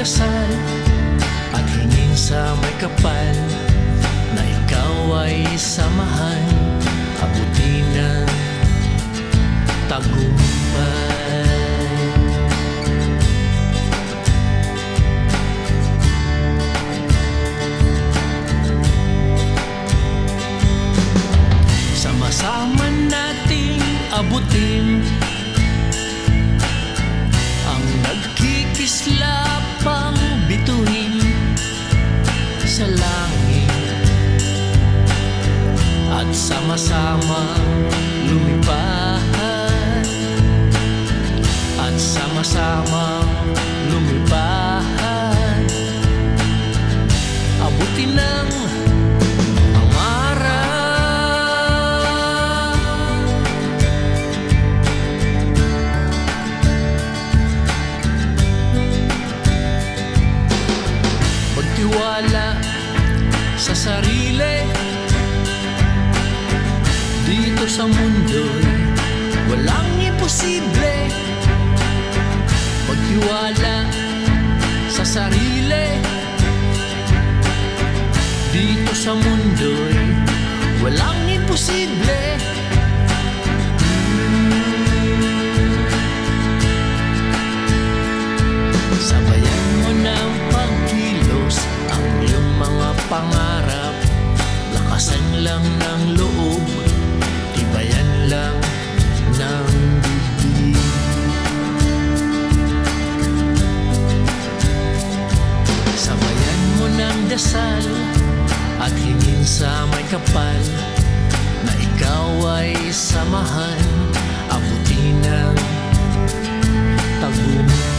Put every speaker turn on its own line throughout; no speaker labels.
dasal at hingin sa may kapal na ikaw ay samahan, abutin ng tagumpay. Sama-sama nating abutin ang nagkikislapang bituin sa langit, at sama-sama lumipad, at sama-sama lumipad, abutin ng wala sa sarili. Dito sa mundo'y walang imposible. Magtiwala sa sarili. Dito sa mundo'y walang imposible. Sabayan mo ng pagkilos ang iyong mga pangarap. Lakasan lang ng loob, tibayan lang ng dibdib. Sabayan mo ng dasal at hingin sa may kapal na ikaw ay samahan, abutin ng tagumpay.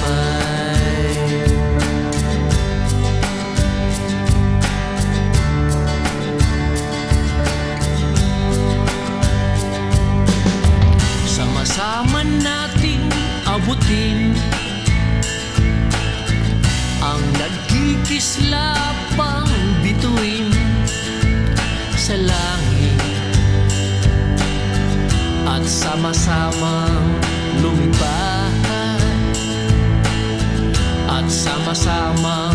Sama nating abutin ang nagkikislapang bituin sa langit, at sama-samang lumipad, at sama-samang